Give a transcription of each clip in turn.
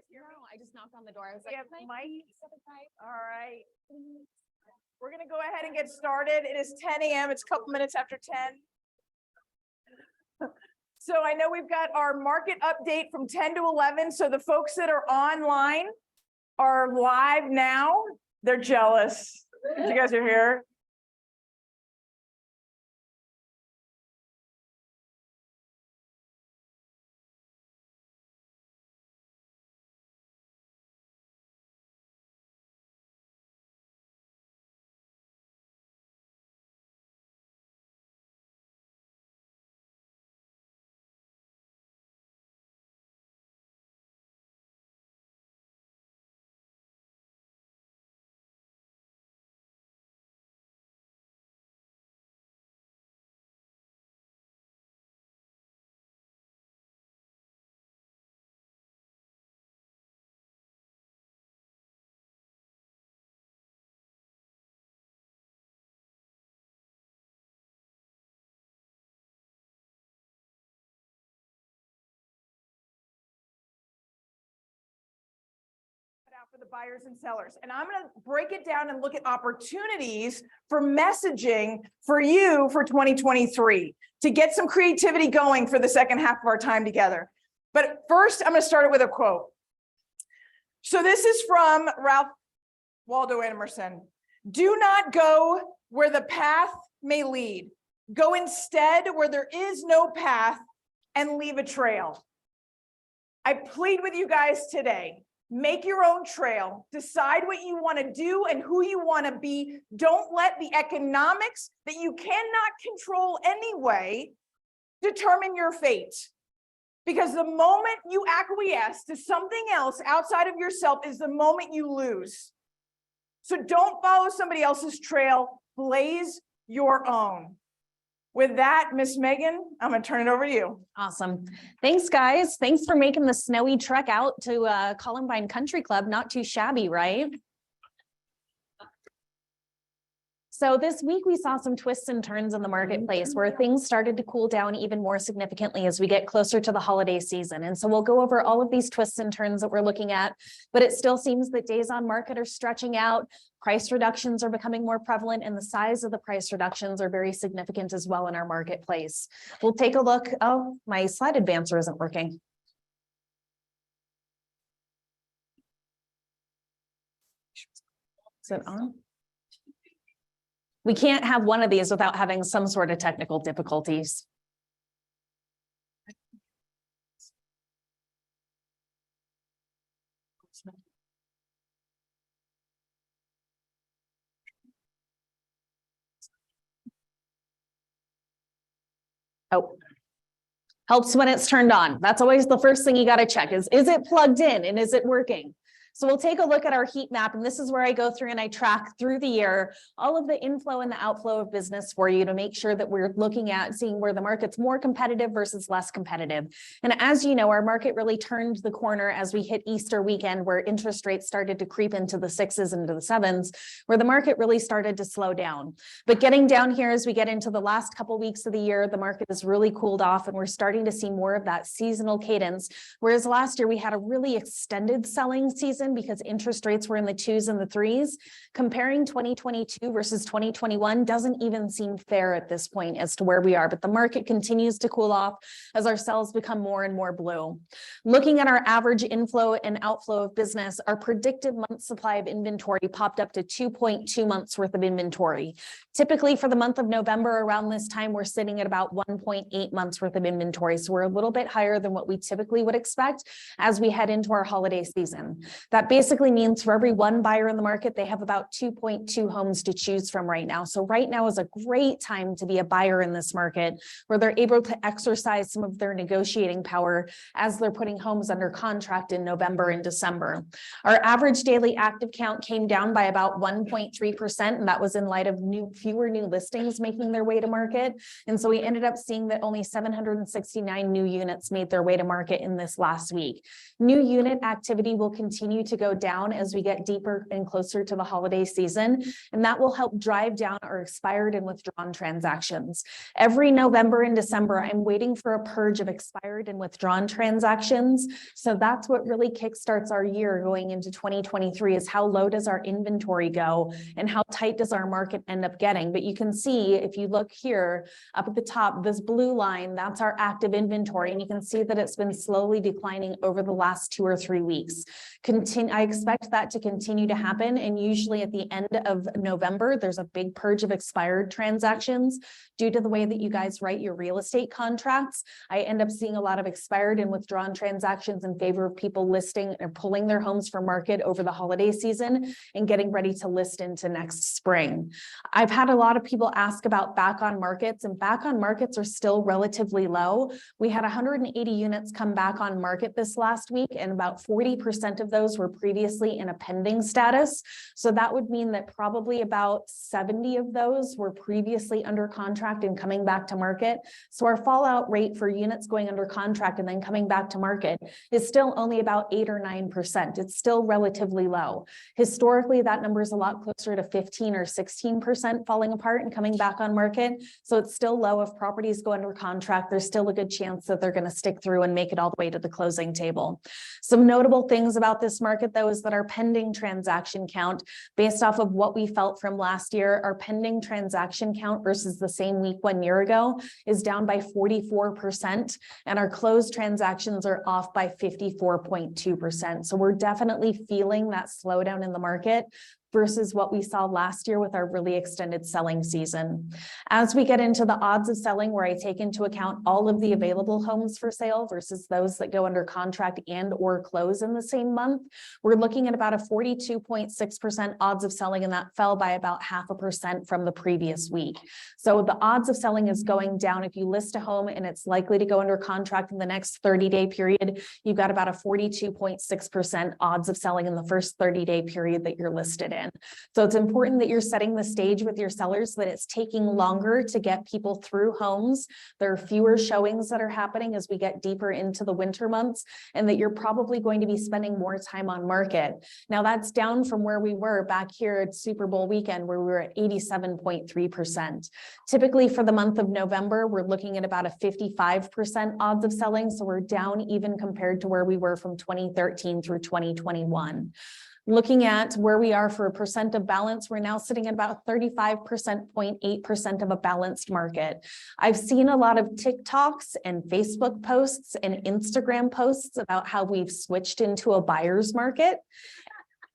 hear me? I just knocked on the door. I was We like, have Mike. All right. We're going to go ahead and get started. It is 10 a.m. It's a couple minutes after 10. So I know we've got our market update from 10 to 11. So the folks that are online are live now. They're jealous. You guys are here. For the buyers and sellers. And I'm going to break it down and look at opportunities for messaging for you for 2023 to get some creativity going for the second half of our time together. But first, I'm going to start it with a quote. So this is from Ralph Waldo Emerson. Do not go where the path may lead. Go instead where there is no path and leave a trail. I plead with you guys today. Make your own trail, decide what you want to do and who you want to be. Don't let the economics that you cannot control anyway determine your fate. Because the moment you acquiesce to something else outside of yourself is the moment you lose. So don't follow somebody else's trail, blaze your own. With that, Miss Megan, I'm going to turn it over to you. awesome. Thanks, guys. Thanks for making the snowy trek out to Columbine Country Club. Not too shabby, right? So this week we saw some twists and turns in the marketplace where things started to cool down even more significantly as we get closer to the holiday season. And so we'll go over all of these twists and turns that we're looking at, but it still seems that days on market are stretching out. Price reductions are becoming more prevalent and the size of the price reductions are very significant as well in our marketplace. We'll take a look. Oh, my slide advancer isn't working. Is it on? We can't have one of these without having some sort of technical difficulties. Oh, helps when it's turned on. That's always the first thing you got to check is it plugged in and is it working? So we'll take a look at our heat map, and this is where I go through and I track through the year all of the inflow and the outflow of business for you to make sure that we're looking at seeing where the market's more competitive versus less competitive. And as you know, our market really turned the corner as we hit Easter weekend, where interest rates started to creep into the 6s and into the 7s, where the market really started to slow down. But getting down here as we get into the last couple of weeks of the year, the market has really cooled off and we're starting to see more of that seasonal cadence. Whereas last year we had a really extended selling season because interest rates were in the 2s and the 3s. Comparing 2022 versus 2021 doesn't even seem fair at this point as to where we are, but the market continues to cool off as our sales become more and more blue. Looking at our average inflow and outflow of business, our predicted month supply of inventory popped up to 2.2 months worth of inventory. Typically for the month of November around this time, we're sitting at about 1.8 months worth of inventory. So we're a little bit higher than what we typically would expect as we head into our holiday season. That basically means for every one buyer in the market, they have about 2.2 homes to choose from right now. So right now is a great time to be a buyer in this market where they're able to exercise some of their negotiating power as they're putting homes under contract in November and December. Our average daily active count came down by about 1.3%, and that was in light of fewer new listings making their way to market. And so we ended up seeing that only 769 new units made their way to market in this last week. New unit activity will continue continue to go down as we get deeper and closer to the holiday season, and that will help drive down our expired and withdrawn transactions. Every November and December, I'm waiting for a purge of expired and withdrawn transactions. So that's what really kickstarts our year going into 2023, is how low does our inventory go and how tight does our market end up getting. But you can see, if you look here up at the top, this blue line, that's our active inventory. And you can see that it's been slowly declining over the last 2 or 3 weeks. I expect that to continue to happen. And usually at the end of November, there's a big purge of expired transactions due to the way that you guys write your real estate contracts. I end up seeing a lot of expired and withdrawn transactions in favor of people listing or pulling their homes for market over the holiday season and getting ready to list into next spring. I've had a lot of people ask about back on markets, and back on markets are still relatively low. We had 180 units come back on market this last week, and about 40% of those were previously in a pending status. So that would mean that probably about 70 of those were previously under contract and coming back to market. So our fallout rate for units going under contract and then coming back to market is still only about 8 or 9%. It's still relatively low. Historically, that number is a lot closer to 15 or 16% falling apart and coming back on market. So it's still low. If properties go under contract, there's still a good chance that they're going to stick through and make it all the way to the closing table. Some notable things about this market, though, is that our pending transaction count, based off of what we felt from last year, our pending transaction count versus the same week 1 year ago is down by 44%, and our closed transactions are off by 54.2%. So we're definitely feeling that slowdown in the market versus what we saw last year with our really extended selling season. As we get into the odds of selling, where I take into account all of the available homes for sale versus those that go under contract and or close in the same month, we're looking at about a 42.6% odds of selling, and that fell by about 0.5% from the previous week. So the odds of selling is going down. If you list a home and it's likely to go under contract in the next 30-day period, you've got about a 42.6% odds of selling in the first 30-day period that you're listed in. So it's important that you're setting the stage with your sellers, that it's taking longer to get people through homes. There are fewer showings that are happening as we get deeper into the winter months, and that you're probably going to be spending more time on market. Now that's down from where we were back here at Super Bowl weekend, where we were at 87.3%. Typically for the month of November, we're looking at about a 55% odds of selling. So we're down even compared to where we were from 2013 through 2021. Looking at where we are for a percent of balance, we're now sitting at about 35.8% of a balanced market. I've seen a lot of TikToks and Facebook posts and Instagram posts about how we've switched into a buyer's market.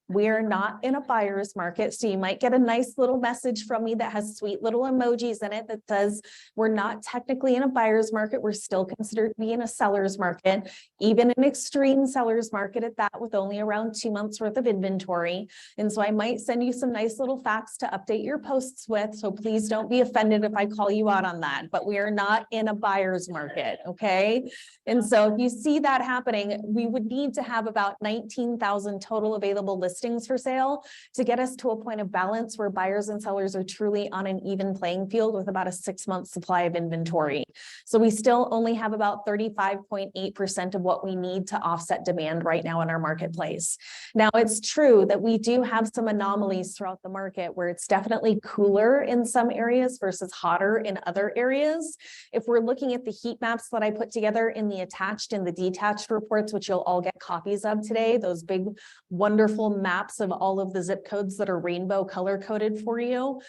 We're not in a buyer's market. So you might get a nice little message from me that has sweet little emojis in it that says we're not technically in a buyer's market. We're still considered to be in a seller's market, even an extreme seller's market at that, with only around 2 months worth of inventory. And so I might send you some nice little facts to update your posts with. So please don't be offended if I call you out on that, but we are not in a buyer's market. Okay. And so if you see that happening, we would need to have about 19,000 total available listings for sale to get us to a point of balance where buyers and sellers are truly on an even playing field with about a 6-month supply of inventory. So we still only have about 35.8% of what we need to offset demand right now in our marketplace. Now, it's true that we do have some anomalies throughout the market where it's definitely cooler in some areas versus hotter in other areas. If we're looking at the heat maps that I put together in the attached and the detached reports, which you'll all get copies of today, those big, wonderful maps of all of the zip codes that are rainbow color coded for you.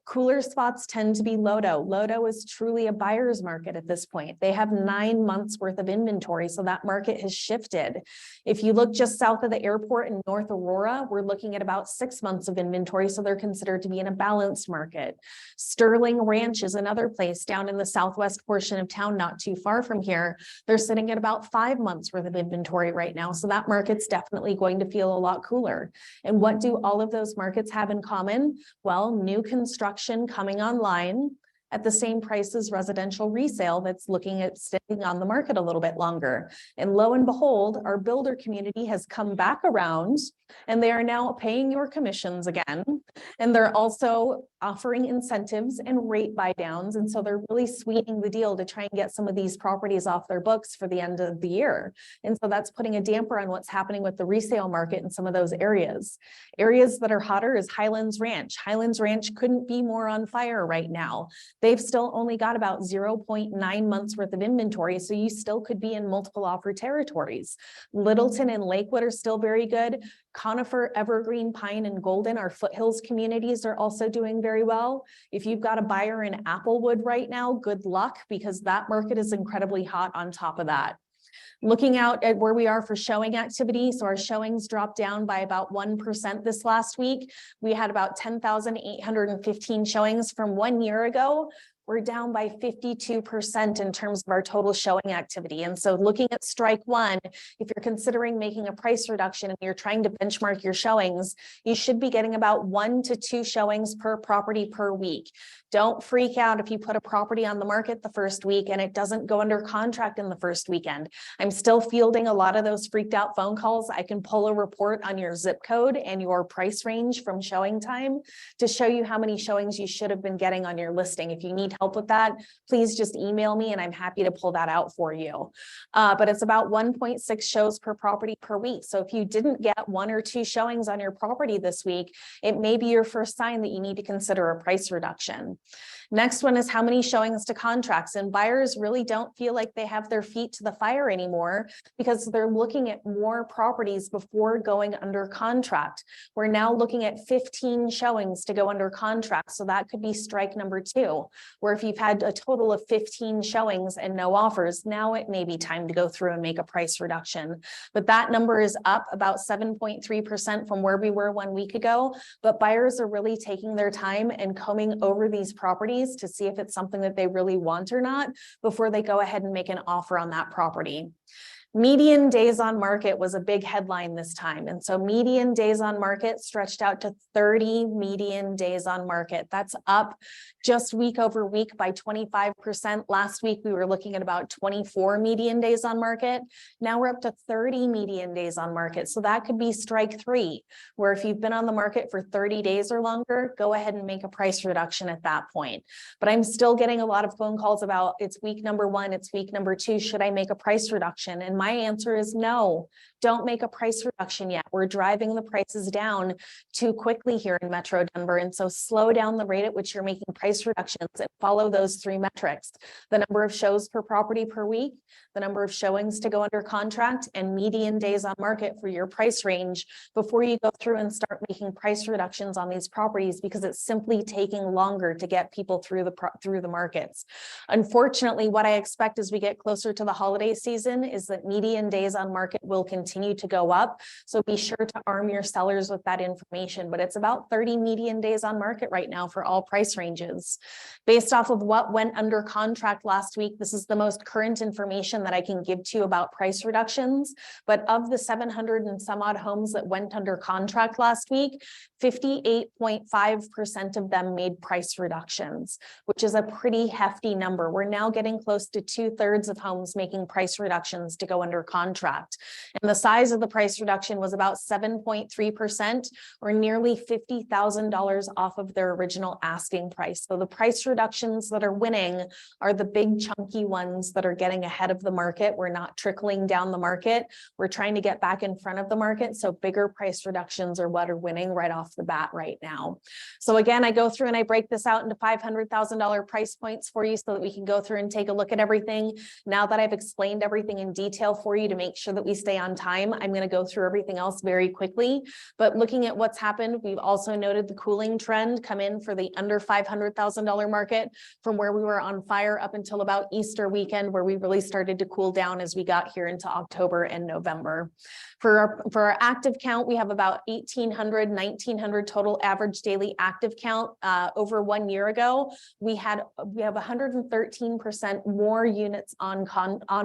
Cooler spots tend to be Lodo. Lodo is truly a buyer's market at this point. They have 9 months worth of inventory, so that market has shifted. If you look just south of the airport in North Aurora, we're looking at about 6 months of inventory, so they're considered to be in a balanced market. Sterling Ranch is another place down in the southwest portion of town, not too far from here. They're sitting at about 5 months worth of inventory right now, so that market's definitely going to feel a lot cooler. And what do all of those markets have in common? Well, new construction coming online at the same price as residential resale that's looking at staying on the market a little bit longer. And lo and behold, our builder community has come back around, and they are now paying your commissions again. And they're also offering incentives and rate buy downs. And so they're really sweetening the deal to try and get some of these properties off their books for the end of the year. And so that's putting a damper on what's happening with the resale market in some of those areas. Areas that are hotter is Highlands Ranch. Highlands Ranch couldn't be more on fire right now. They've still only got about 0.9 months worth of inventory. So you still could be in multiple offer territories. Littleton and Lakewood are still very good. Conifer, Evergreen, Pine, and Golden, our foothills communities, are also doing very well. If you've got a buyer in Applewood right now, good luck, because that market is incredibly hot on top of that. Looking out at where we are for showing activity, so our showings dropped down by about 1% this last week. We had about 10,815 showings from 1 year ago. We're down by 52% in terms of our total showing activity. And so looking at strike one, if you're considering making a price reduction and you're trying to benchmark your showings, you should be getting about 1 to 2 showings per property per week. Don't freak out if you put a property on the market the first week and it doesn't go under contract in the first weekend. I'm still fielding a lot of those freaked out phone calls. I can pull a report on your zip code and your price range from showing time to show you how many showings you should have been getting on your listing. If you need help with that, please just email me and I'm happy to pull that out for you. But it's about 1.6 shows per property per week. So if you didn't get 1 or 2 showings on your property this week, it may be your first sign that you need to consider a price reduction. Next one is how many showings to contracts, and buyers really don't feel like they have their feet to the fire anymore because they're looking at more properties before going under contract. We're now looking at 15 showings to go under contract. So that could be strike number 2, where if you've had a total of 15 showings and no offers, now it may be time to go through and make a price reduction. But that number is up about 7.3% from where we were 1 week ago. But buyers are really taking their time and combing over these properties to see if it's something that they really want or not before they go ahead and make an offer on that property. Median days on market was a big headline this time. And so median days on market stretched out to 30 median days on market. That's up just week over week by 25%. Last week, we were looking at about 24 median days on market. Now we're up to 30 median days on market. So that could be strike 3, where if you've been on the market for 30 days or longer, go ahead and make a price reduction at that point. But I'm still getting a lot of phone calls about it's week number 1, it's week number 2. Should I make a price reduction? And my answer is no, don't make a price reduction yet. We're driving the prices down too quickly here in Metro Denver. And so slow down the rate at which you're making price reductions and follow those 3 metrics: the number of shows per property per week, the number of showings to go under contract, and median days on market for your price range before you go through and start making price reductions on these properties, because it's simply taking longer to get people through the markets. Unfortunately, what I expect as we get closer to the holiday season is that median days on market will continue to go up. So be sure to arm your sellers with that information, but it's about 30 median days on market right now for all price ranges. Based off of what went under contract last week, this is the most current information that I can give to you about price reductions. But of the 700 and some odd homes that went under contract last week, 58.5% of them made price reductions, which is a pretty hefty number. We're now getting close to 2/3 of homes making price reductions to go under contract. And the size of the price reduction was about 7.3%, or nearly $50,000 off of their original asking price. So the price reductions that are winning are the big chunky ones that are getting ahead of the market. We're not trickling down the market. We're trying to get back in front of the market. So bigger price reductions are what are winning right off the bat right now. So again, I go through and I break this out into $500,000 price points for you so that we can go through and take a look at everything. Now that I've explained everything in detail for you to make sure that we stay on time, I'm going to go through everything else very quickly. But looking at what's happened, we've also noted the cooling trend come in for the under $500,000 market from where we were on fire up until about Easter weekend, where we really started to cool down as we got here into October and November. For our active count, we have about 1,800, 1,900 total average daily active count. Over 1 year ago, we have 113% more units on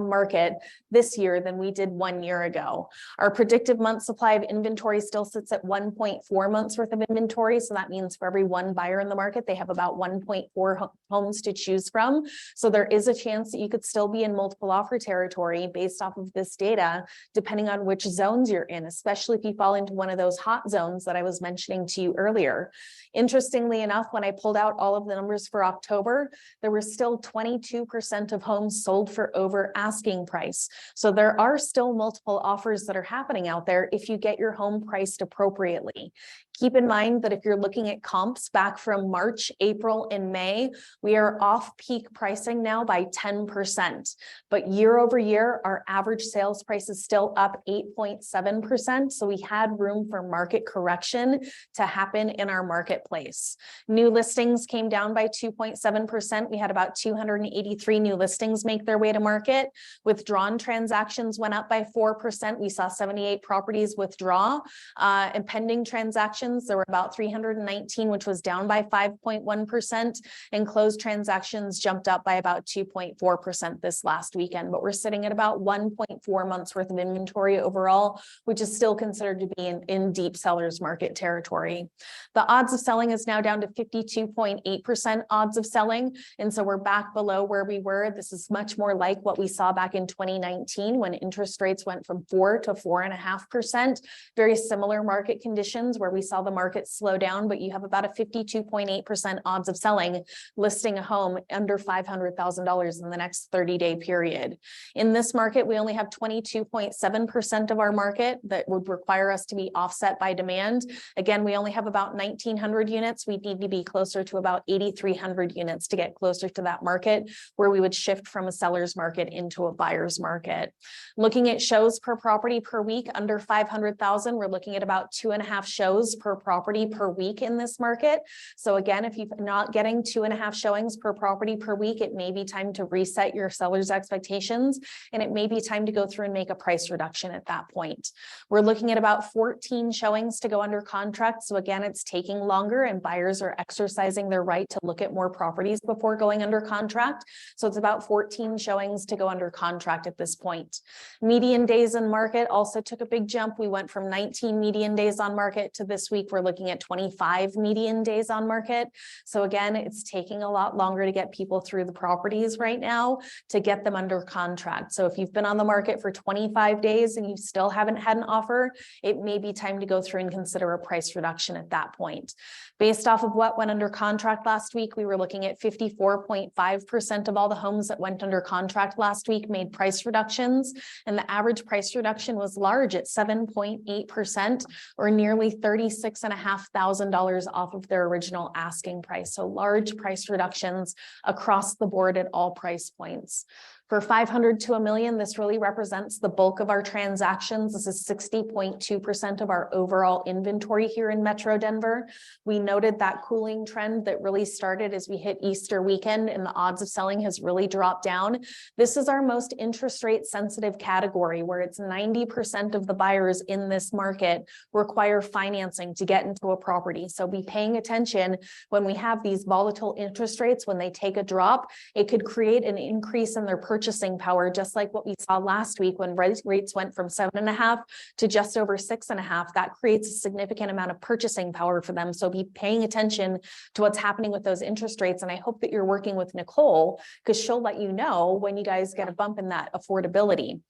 market this this year than we did 1 year ago. Our predictive month supply of inventory still sits at 1.4 months worth of inventory. So that means for every one buyer in the market, they have about 1.4 homes to choose from. So there is a chance that you could still be in multiple offer territory based off of this data, depending on which zones you're in, especially if you fall into one of those hot zones that I was mentioning to you earlier. Interestingly enough, when I pulled out all of the numbers for October, there were still 22% of homes sold for over asking price. So there are still multiple offers that are happening out there if you get your home priced appropriately. Keep in mind that if you're looking at comps back from March, April, and May, we are off peak pricing now by 10%. But year over year, our average sales price is still up 8.7%. So we had room for market correction to happen in our marketplace. New listings came down by 2.7%. We had about 283 new listings make their way to market. Withdrawn transactions went up by 4%. We saw 78 properties withdraw, and pending transactions, there were about 319, which was down by 5.1%, and closed transactions jumped up by about 2.4% this last weekend. But we're sitting at about 1.4 months worth of inventory overall, which is still considered to be in deep seller's market territory. The odds of selling is now down to 52.8% odds of selling. And so we're back below where we were. This is much more like what we saw back in 2019 when interest rates went from 4 to 4.5%. Very similar market conditions where we saw the market slow down, but you have about a 52.8% odds of selling, listing a home under $500,000 in the next 30-day period. In this market, we only have 22.7% of our market that would require us to be offset by demand. Again, we only have about 1,900 units. We need to be closer to about 8,300 units to get closer to that market where we would shift from a seller's market into a buyer's market. Looking at shows per property per week under 500,000, we're looking at about 2.5 shows per property per week in this market. So again, if you're not getting 2.5 showings per property per week, it may be time to reset your seller's expectations, and it may be time to go through and make a price reduction at that point. We're looking at about 14 showings to go under contract. So again, it's taking longer and buyers are exercising their right to look at more properties before going under contract. So it's about 14 showings to go under contract at this point. Median days in market also took a big jump. We went from 19 median days on market to this week we're looking at 25 median days on market. So again, it's taking a lot longer to get people through the properties right now to get them under contract. So if you've been on the market for 25 days and you still haven't had an offer, it may be time to go through and consider a price reduction at that point. Based off of what went under contract last week, we were looking at 54.5% of all the homes that went under contract last week made price reductions, and the average price reduction was large at 7.8%, or nearly $36,500 off of their original asking price. So large price reductions across the board at all price points. For 500 to $1 million, this really represents the bulk of our transactions. This is 60.2% of our overall inventory here in Metro Denver. We noted that cooling trend that really started as we hit Easter weekend, and the odds of selling has really dropped down. This is our most interest rate sensitive category, where it's 90% of the buyers in this market require financing to get into a property. So be paying attention when we have these volatile interest rates. When they take a drop, it could create an increase in their purchasing power, just like what we saw last week when rates went from 7.5 to just over 6.5. That creates a significant amount of purchasing power for them. So be paying attention to what's happening with those interest rates. And I hope that you're working with Nicole, because she'll let you know when you guys get a bump in that affordability.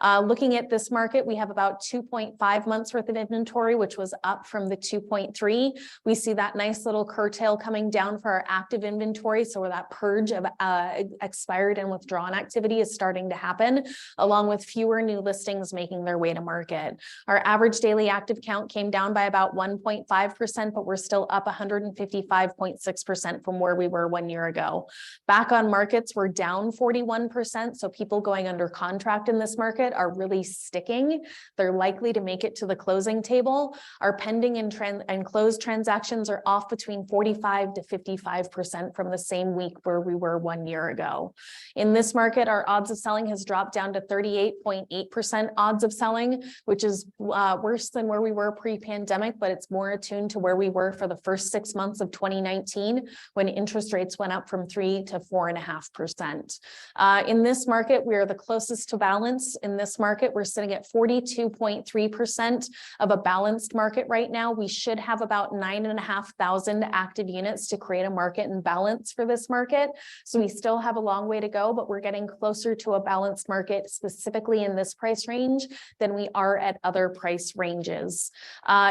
Looking at this market, we have about 2.5 months worth of inventory, which was up from the 2.3. We see that nice little curtail coming down for our active inventory. So where that purge of expired and withdrawn activity is starting to happen, along with fewer new listings making their way to market. Our average daily active count came down by about 1.5%, but we're still up 155.6% from where we were 1 year ago. Back on markets, we're down 41%. So people going under contract in this market are really sticking. They're likely to make it to the closing table. Our pending and closed transactions are off between 45 to 55% from the same week where we were 1 year ago. In this market, market, our odds of selling has dropped down to 38.8% odds of selling, which is worse than where we were pre-pandemic, but it's more attuned to where we were for the first 6 months of 2019 when interest rates went up from 3 to 4.5%. In this market, we are the closest to balance. In this market, we're sitting at 42.3% of a balanced market right now. We should have about 9,500 active units to create a market and balance for this market. So we still have a long way to go, but we're getting closer to a balanced market specifically in this price range than we are at other price ranges.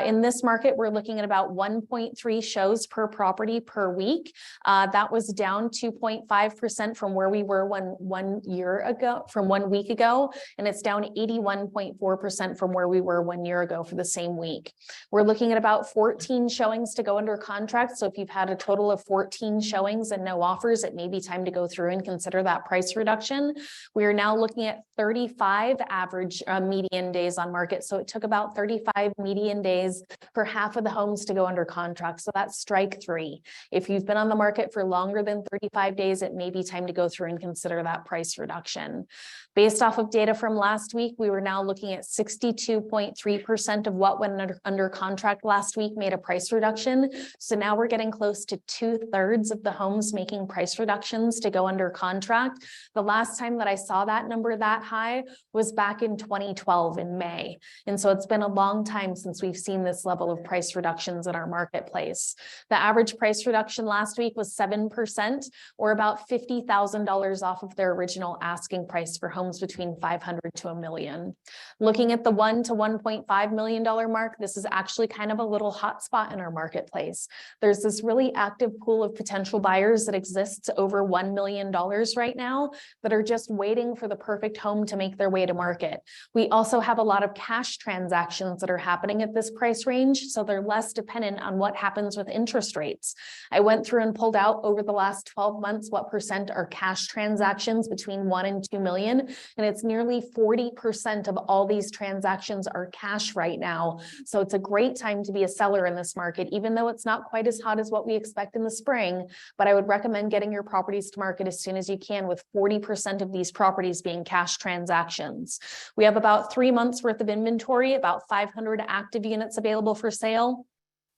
In this market, we're looking at about 1.3 shows per property per week. That was down 2.5% from where we were 1 week ago, and it's down 81.4% from where we were 1 year ago for the same week. We're looking at about 14 showings to go under contract. So if you've had a total of 14 showings and no offers, it may be time to go through and consider that price reduction. We are now looking at 35 average median days on market. So it took about 35 median days for half of the homes to go under contract. So that's strike 3. If you've been on the market for longer than 35 days, it may be time to go through and consider that price reduction. Based off of data from last week, we were now looking at 62.3% of what went under contract last week made a price reduction. So now we're getting close to 2/3 of the homes making price reductions to go under contract. The last time that I saw that number that high was back in 2012 in May. And so it's been a long time since we've seen this level of price reductions in our marketplace. The average price reduction last week was 7%, or about $50,000 off of their original asking price for homes between $500,000 to $1 million. Looking at the $1 to $1.5 million mark, this is actually kind of a little hot spot in our marketplace. There's this really active pool of potential buyers that exists over $1 million right now that are just waiting for the perfect home to make their way to market. We also have a lot of cash transactions that are happening at this price range, so they're less dependent on what happens with interest rates. I went through and pulled out over the last 12 months what percent are cash transactions between 1 and 2 million, and it's nearly 40% of all these transactions are cash right now. So it's a great time to be a seller in this market, even though it's not quite as hot as what we expect in the spring. But I would recommend getting your properties to market as soon as you can, with 40% of these properties being cash transactions. We have about 3 months worth of inventory, about 500 active units available for sale.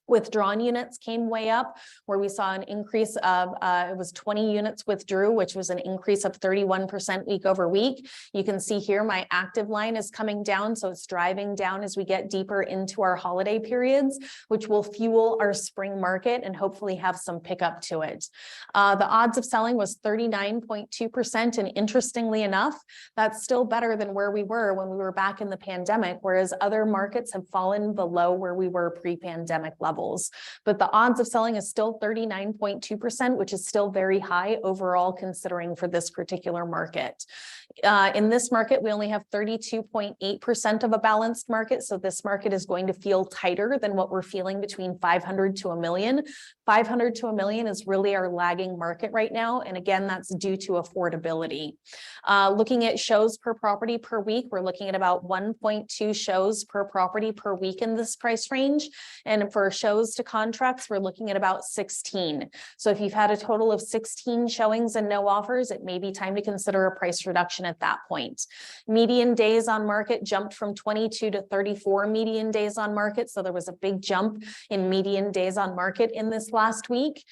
Withdrawn units came way up, where we saw an increase of, it was 20 units withdrew, which was an increase of 31% week over week. You can see here my active line is coming down, so it's driving down as we get deeper into our holiday periods, which will fuel our spring market and hopefully have some pickup to it. The odds of selling was 39.2%, and interestingly enough, that's still better than where we were when we were back in the pandemic, whereas other markets have fallen below where we were pre-pandemic levels. But the odds of selling is still 39.2%, which is still very high overall considering for this particular market. In this market, we only have 32.8% of a balanced market. So this market is going to feel tighter than what we're feeling between 500 to 1 million. 500 to 1 million is really our lagging market right now. And again, that's due to affordability. Looking at shows per property per week, we're looking at about 1.2 shows per property per week in this price range. And for shows to contracts, we're looking at about 16. So if you've had a total of 16 showings and no offers, it may be time to consider a price reduction at that point. Median days on market jumped from 22 to 34 median days on market. So there was a big jump in median days on market in this last week.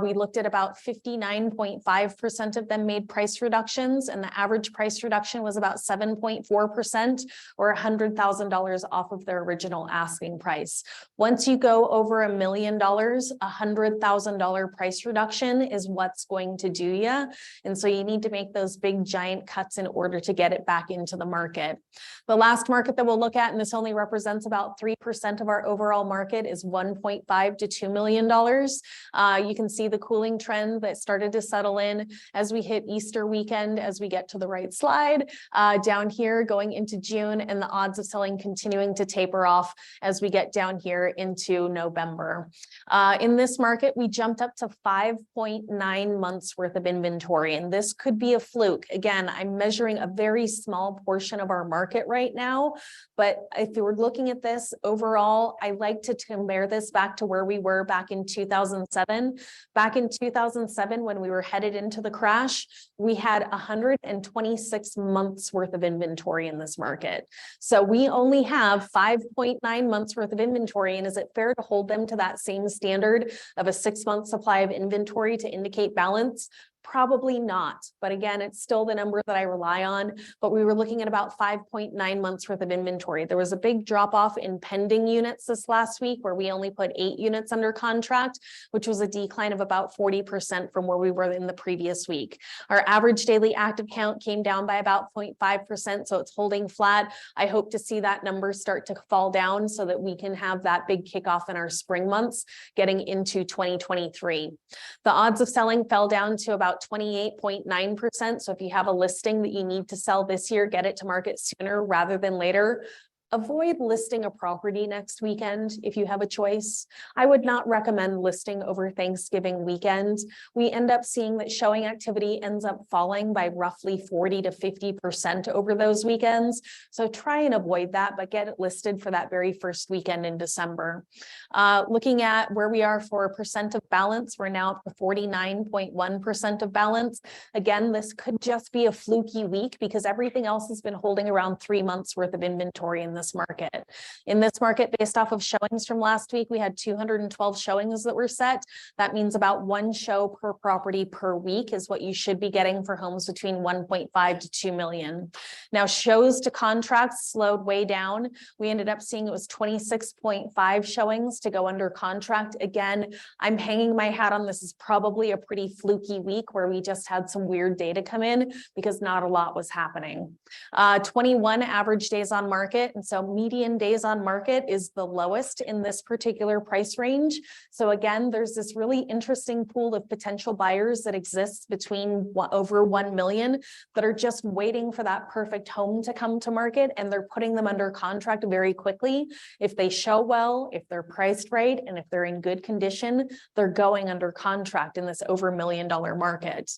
We looked at about 59.5% of them made price reductions, and the average price reduction was about 7.4%, or $100,000 off of their original asking price. Once you go over $1 million, $100,000 price reduction is what's going to do you. And so you need to make those big giant cuts in order to get it back into the market. The last market that we'll look at, and this only represents about 3% of our overall market, is $1.5 to $2 million. You can see the cooling trend that started to settle in as we hit Easter weekend, as we get to the right slide, down here going into June, and the odds of selling continuing to taper off as we get down here into November. In this market, we jumped up to 5.9 months worth of inventory, and this could be a fluke. Again, I'm measuring a very small portion of our market right now, but if we're looking at this overall, I like to compare this back to where we were back in 2007. Back in 2007, when we were headed into the crash, we had 126 months worth of inventory in this market. So we only have 5.9 months worth of inventory. And is it fair to hold them to that same standard of a 6-month supply of inventory to indicate balance? Probably not. But again, it's still the number that I rely on. But we were looking at about 5.9 months worth of inventory. There was a big drop off in pending units this last week where we only put 8 units under contract, which was a decline of about 40% from where we were in the previous week. Our average daily active count came down by about 0.5%. So it's holding flat. I hope to see that number start to fall down so that we can have that big kickoff in our spring months getting into 2023. The odds of selling fell down to about 28.9%. So if you have a listing that you need to sell this year, get it to market sooner rather than later. Avoid listing a property next weekend if you have a choice. I would not recommend listing over Thanksgiving weekend. We end up seeing that showing activity ends up falling by roughly 40 to 50% over those weekends. So try and avoid that, but get it listed for that very first weekend in December. Looking at where we are for percent of balance, we're now at 49.1% of balance. Again, this could just be a fluky week because everything else has been holding around 3 months worth of inventory in this market. In this market, based off of showings from last week, we had 212 showings that were set. That means about 1 show per property per week is what you should be getting for homes between 1.5 to 2 million. Now, shows to contracts slowed way down. We ended up seeing it was 26.5 showings to go under contract. Again, I'm hanging my hat on this is probably a pretty fluky week where we just had some weird data come in because not a lot was happening. 21 average days on market. And so median days on market is the lowest in this particular price range. So again, there's this really interesting pool of potential buyers that exists between over 1 million that are just waiting for that perfect home to come to market, and they're putting them under contract very quickly. If they show well, if they're priced right, and if they're in good condition, they're going under contract in this over $1 million market.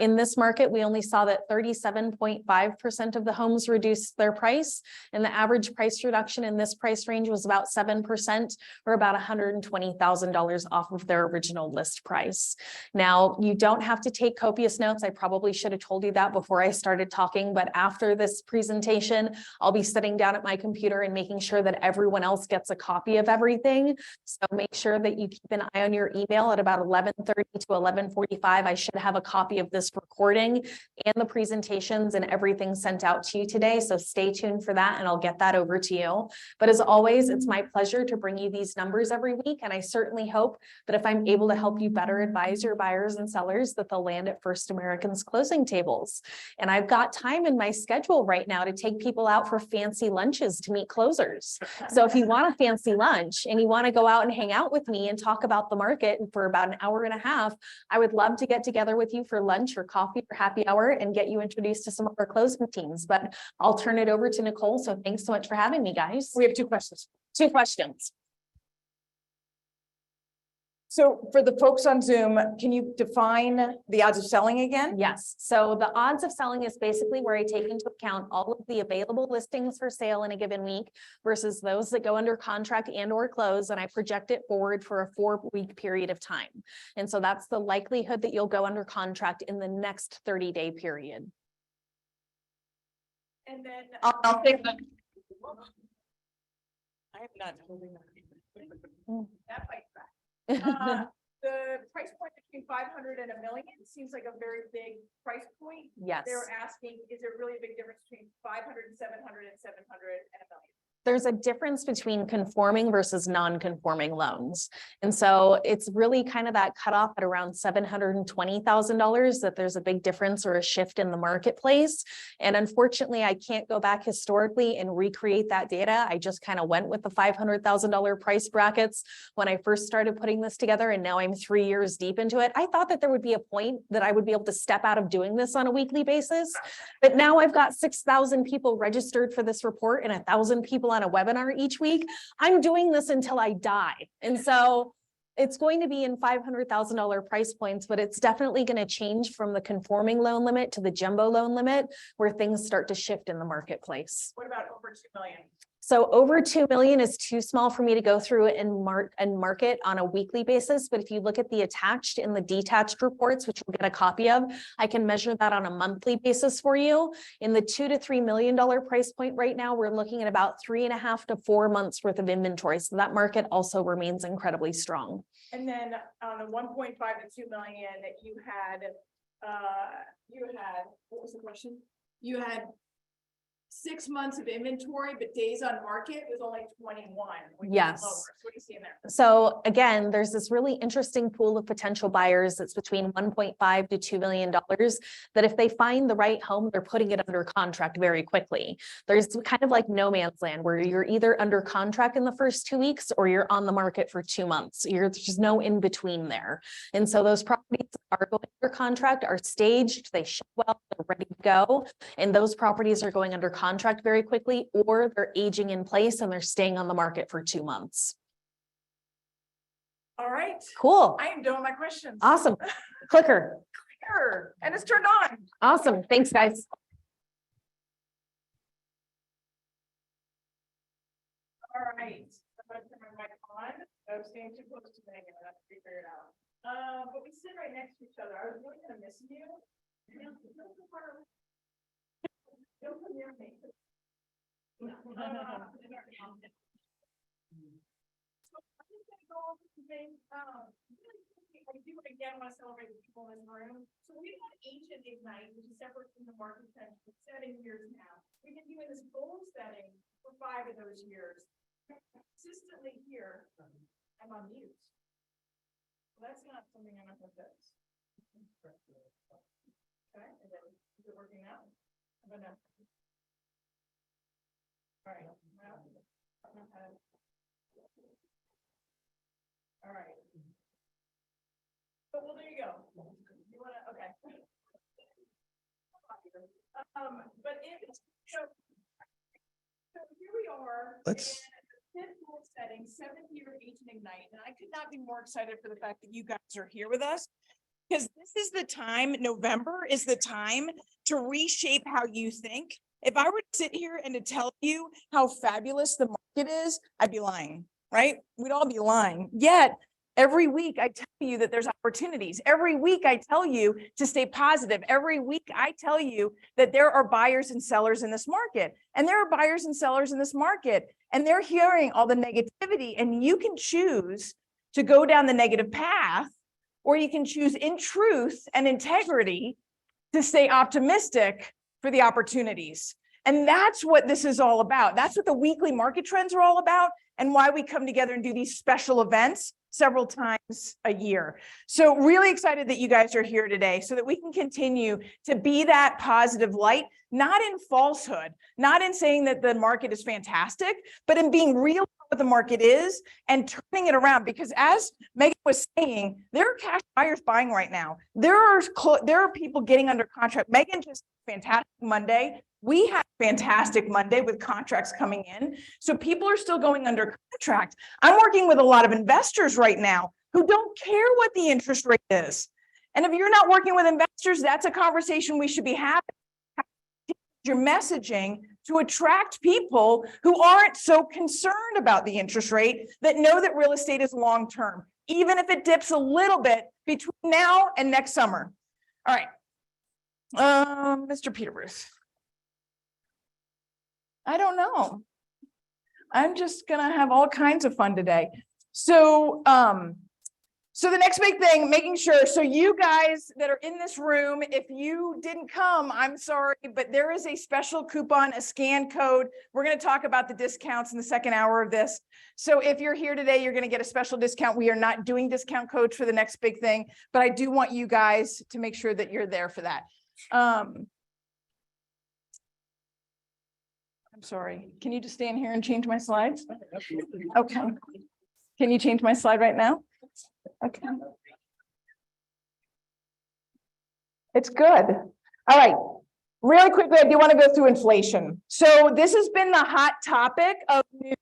In this market, we only saw that 37.5% of the homes reduced their price, and the average price reduction in this price range was about 7%, or about $120,000 off of their original list price. Now, you don't have to take copious notes. I probably should have told you that before I started talking, but after this presentation, I'll be sitting down at my computer and making sure that everyone else gets a copy of everything. So make sure that you keep an eye on your email at about 11:30 to 11:45. I should have a copy of this recording and the presentations and everything sent out to you today. So stay tuned for that, and I'll get that over to you. But as always, it's my pleasure to bring you these numbers every week. And I certainly hope that if I'm able to help you better advise your buyers and sellers, that they'll land at First American's closing tables. And I've got time in my schedule right now to take people out for fancy lunches to meet closers. So if you want a fancy lunch and you want to go out and hang out with me and talk about the market for about an hour and a half, I would love to get together with you for lunch or coffee or happy hour and get you introduced to some of our closing teams. But I'll turn it over to Nicole. So thanks so much for having me, guys. We have 2 questions. 2 questions. So for the folks on Zoom, can you define the odds of selling again? Yes. So the odds of selling is basically where I take into account all of the available listings for sale in a given week versus those that go under contract and or close, and I project it forward for a 4-week period of time. And so that's the likelihood that you'll go under contract in the next 30-day period. And then I'll take that. I'm not holding that. Mm. That bites back. The price point between 500 and $1 million seems like a very big price point. Yes. They're asking, is there really a big difference between 500 and 700 and 700 and $1 million? There's a difference between conforming versus non-conforming loans. And so it's really kind of that cutoff at around $720,000 that there's a big difference or a shift in the marketplace. And unfortunately, I can't go back historically and recreate that data. I just kind of went with the $500,000 price brackets when I first started putting this together. And now I'm 3 years deep into it. I thought that there would be a point that I would be able to step out of doing this on a weekly basis. But now I've got 6,000 people registered for this report and 1,000 people on a webinar each week. I'm doing this until I die. And so it's going to be in $500,000 price points, but it's definitely going to change from the conforming loan limit to the jumbo loan limit, where things start to shift in the marketplace. What about over 2 million? So over 2 million is too small for me to go through and market on a weekly basis. But if you look at the attached and the detached reports, which you'll get a copy of, I can measure that on a monthly basis for you. In the $2 to $3 million price point right now, we're looking at about 3.5 to 4 months worth of inventory. So that market also remains incredibly strong. And then on the 1.5 to 2 million, you had, what was the question? You had 6 months of inventory, but days on market was only 21. Which is Yes. lower. So what do you see in there? So again, there's this really interesting pool of potential buyers that's between 1.5 to $2 million that if they find the right home, they're putting it under contract very quickly. There's kind of like no man's land where you're either under contract in the first 2 weeks or you're on the market for 2 months. There's just no in between there. And so those properties are going under contract, are staged, they show well, they're ready to go. And those properties are going under contract very quickly, or they're aging in place and they're staying on the market for 2 months. All right. Cool. I am done with my questions. Awesome. Clicker. Sure. And it's turned on. Awesome. Thanks, guys. All right. I'm gonna turn my mic on. I was staying too close to Megan. I have to figure it out. But we sit right next to each other. I was really gonna miss you. Don't come near me. So I'm just gonna go over some things. Really quickly, I do again want to celebrate the people in the room. So we've got Ancient Ignite, which is separate from the market trend for 7 years now. We've been doing this goal setting for 5 of those years. Consistently here, I'm on mute. Well, that's not something I'm not gonna fix. Okay, is it working now? I'm gonna. All right. All right. Well, there you go. You wanna, okay. But if so here we are. Let's. In the fifth goal setting, 7th year of Ancient Ignite, and I could not be more excited for the fact that you guys are here with us. Because this is the time, November is the time to reshape how you think. If I were to sit here and to tell you how fabulous the market is, I'd be lying, right? We'd all be lying. Yet, every week I tell you that there's opportunities. Every week I tell you to stay positive. Every week I tell you that there are buyers and sellers in this market. And there are buyers and sellers in this market. And they're hearing all the negativity. And you can choose to go down the negative path, or you can choose in truth and integrity to stay optimistic for the opportunities. And that's what this is all about. That's what the weekly market trends are all about, and why we come together and do these special events several times a year. So really excited that you guys are here today so that we can continue to be that positive light, not in falsehood, not in saying that the market is fantastic, but in being real about what the market is and turning it around. Because as Megan was saying, there are cash buyers buying right now. There are people getting under contract. Megan just fantastic Monday. We had a fantastic Monday with contracts coming in. So people are still going under contract. I'm working with a lot of investors right now who don't care what the interest rate is. And if you're not working with investors, that's a conversation we should be having. Your messaging to attract people who aren't so concerned about the interest rate, that know that real estate is long-term, even if it dips a little bit between now and next summer. All right. Mr. Peterbruce. I don't know. I'm just gonna have all kinds of fun today. So, so the next big thing, making sure, so you guys that are in this room, if you didn't come, I'm sorry, but there is a special coupon, a scan code. We're gonna talk about the discounts in the second hour of this. So if you're here today, you're gonna get a special discount. We are not doing discount codes for the next big thing, but I do want you guys to make sure that you're there for that. I'm sorry, can you just stand here and change my slides? Okay. Can you change my slide right now? Okay. It's good. All right. Really quickly, I do want to go through inflation. So this has been the hot topic of news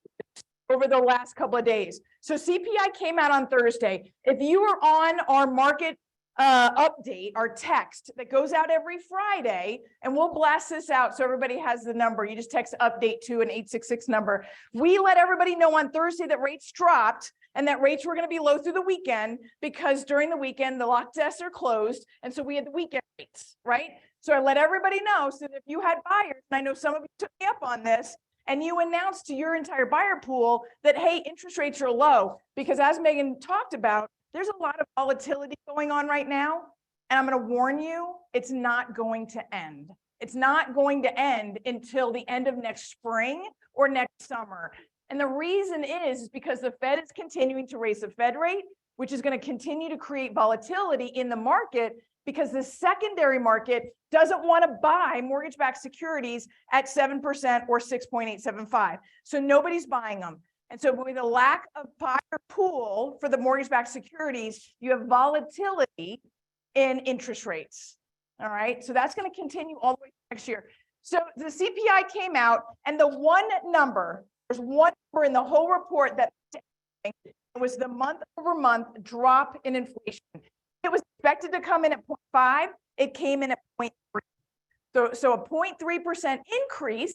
over the last couple of days. So CPI came out on Thursday. If you were on our market update, our text that goes out every Friday, and we'll blast this out so everybody has the number. You just text update to an 866 number. We let everybody know on Thursday that rates dropped and that rates were going to be low through the weekend because during the weekend, the lock desks are closed. And so we had the weekend rates, right? So I let everybody know so that if you had buyers, and I know some of you took me up on this, and you announced to your entire buyer pool that, hey, interest rates are low, because as Megan talked about, there's a lot of volatility going on right now. And I'm going to warn you, it's not going to end. It's not going to end until the end of next spring or next summer. And the reason is because the Fed is continuing to raise the Fed rate, which is going to continue to create volatility in the market because the secondary market doesn't want to buy mortgage-backed securities at 7% or 6.875. So nobody's buying them. And so with a lack of buyer pool for the mortgage-backed securities, you have volatility in interest rates. All right. So that's going to continue all the way next year. So the CPI came out, and the one number, there's one number in the whole report that was the month-over-month drop in inflation. It was expected to come in at 0.5. It came in at 0.3. So a 0.3% increase,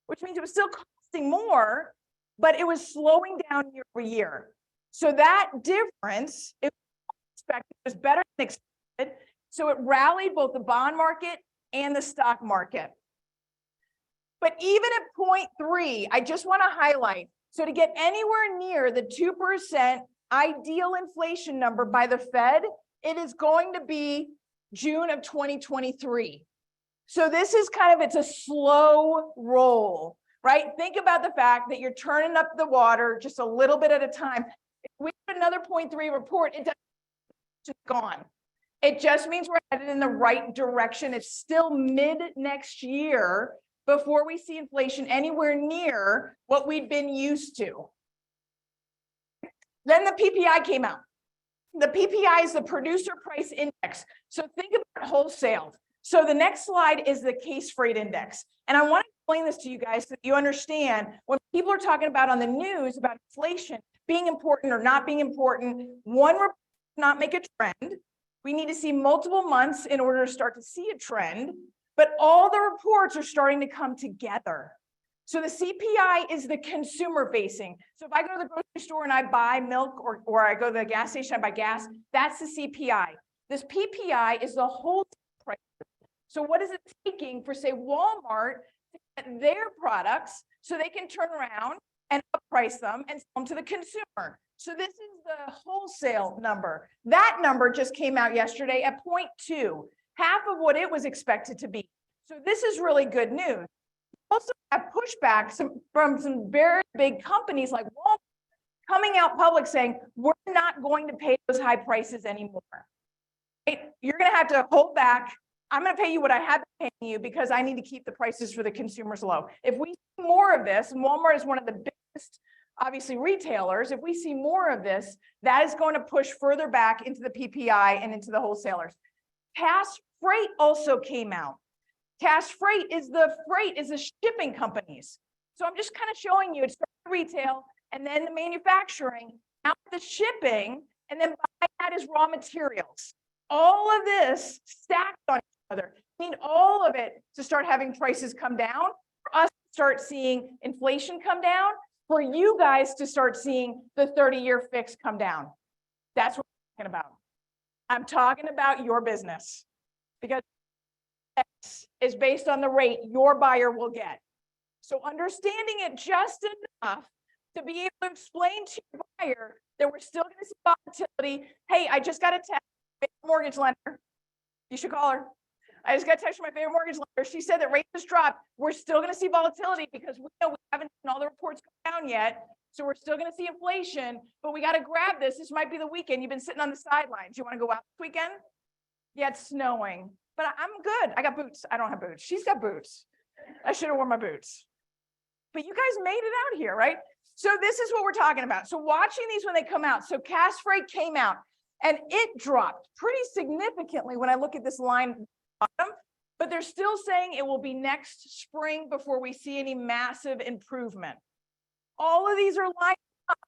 which means it was still costing more, but it was slowing down year over year. So that difference, it was better than expected. So it rallied both the bond market and the stock market. But even at 0.3, I just want to highlight, so to get anywhere near the 2% ideal inflation number by the Fed, it is going to be June of 2023. So this is kind of, it's a slow roll, right? Think about the fact that you're turning up the water just a little bit at a time. If we have another 0.3 report, it doesn't, it's gone. It just means we're headed in the right direction. It's still mid next year before we see inflation anywhere near what we've been used to. Then the PPI came out. The PPI is the producer price index. So think about wholesale. So the next slide is the case freight index. And I want to explain this to you guys so that you understand when people are talking about on the news about inflation being important or not being important, one report does not make a trend. We need to see multiple months in order to start to see a trend, but all the reports are starting to come together. So the CPI is the consumer facing. So if I go to the grocery store and I buy milk or I go to the gas station, I buy gas, that's the CPI. This PPI is the whole price. So what is it taking for, say, Walmart to get their products so they can turn around and upprice them and sell them to the consumer? So this is the wholesale number. That number just came out yesterday at 0.2, half of what it was expected to be. So this is really good news. Also have pushback from some very big companies like Walmart coming out public saying, we're not going to pay those high prices anymore. Right? You're going to have to hold back. I'm going to pay you what I have been paying you because I need to keep the prices for the consumers low. If we see more of this, and Walmart is one of the biggest, obviously, retailers, if we see more of this, that is going to push further back into the PPI and into the wholesalers. Cash freight also came out. Cash freight is the shipping companies. So I'm just kind of showing you, it's retail and then the manufacturing, now the shipping, and then by that is raw materials. All of this stacked on each other. We need all of it to start having prices come down, for us to start seeing inflation come down, for you guys to start seeing the 30-year fix come down. That's what I'm talking about. I'm talking about your business because X is based on the rate your buyer will get. So understanding it just enough to be able to explain to your buyer that we're still going to see volatility. Hey, I just got a text from my mortgage lender. You should call her. I just got a text from my favorite mortgage lender. She said that rates just dropped. We're still going to see volatility because we know we haven't seen all the reports come down yet. So we're still going to see inflation, but we got to grab this. This might be the weekend. You've been sitting on the sidelines. You want to go out this weekend? Yeah, it's snowing, but I'm good. I got boots. I don't have boots. She's got boots. I should have worn my boots. But you guys made it out here, right? So this is what we're talking about. So watching these when they come out. So cash freight came out and it dropped pretty significantly when I look at this line bottom, but they're still saying it will be next spring before we see any massive improvement. All of these are lined up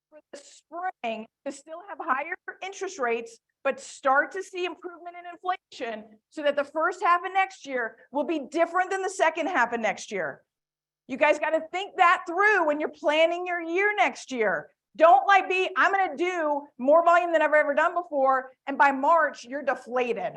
for the spring to still have higher interest rates, but start to see improvement in inflation so that the first half of next year will be different than the second half of next year. You guys got to think that through when you're planning your year next year. Don't like I'm going to do more volume than I've ever done before, and by March, you're deflated.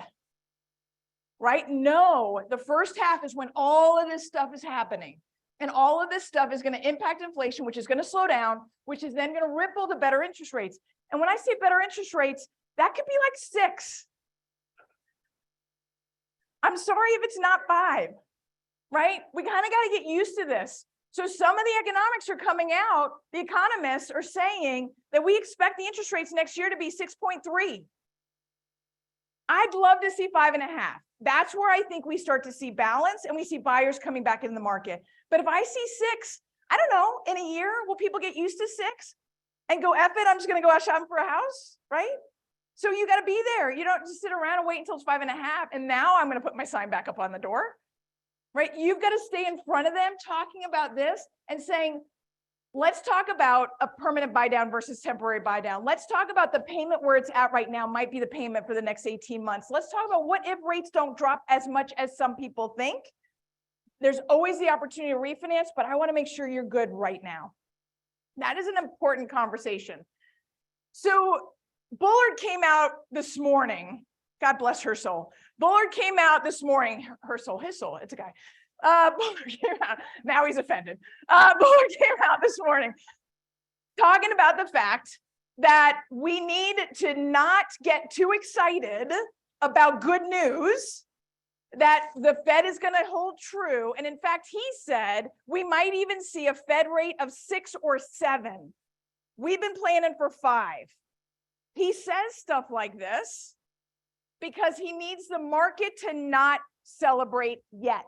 Right? No, the first half is when all of this stuff is happening. And all of this stuff is going to impact inflation, which is going to slow down, which is then going to ripple to better interest rates. And when I say better interest rates, that could be like 6. I'm sorry if it's not 5, right? We kind of got to get used to this. So some of the economics are coming out, the economists are saying that we expect the interest rates next year to be 6.3. I'd love to see 5.5. That's where I think we start to see balance and we see buyers coming back in the market. But if I see 6, I don't know, in a year, will people get used to 6 and go, F it, I'm just going to go out shopping for a house, right? So you got to be there. You don't just sit around and wait until it's 5.5. And now I'm going to put my sign back up on the door, right? You've got to stay in front of them talking about this and saying, let's talk about a permanent buy down versus temporary buy down. Let's talk about the payment where it's at right now might be the payment for the next 18 months. Let's talk about what if rates don't drop as much as some people think. There's always the opportunity to refinance, but I want to make sure you're good right now. That is an important conversation. So Bullard came out this morning. God bless her soul. Bullard came out this morning. Her soul, his soul. It's a guy. Bullard came out. Now he's offended. Bullard came out this morning talking about the fact that we need to not get too excited about good news, that the Fed is going to hold true. And in fact, he said we might even see a Fed rate of 6 or 7. We've been planning for 5. He says stuff like this because he needs the market to not celebrate yet.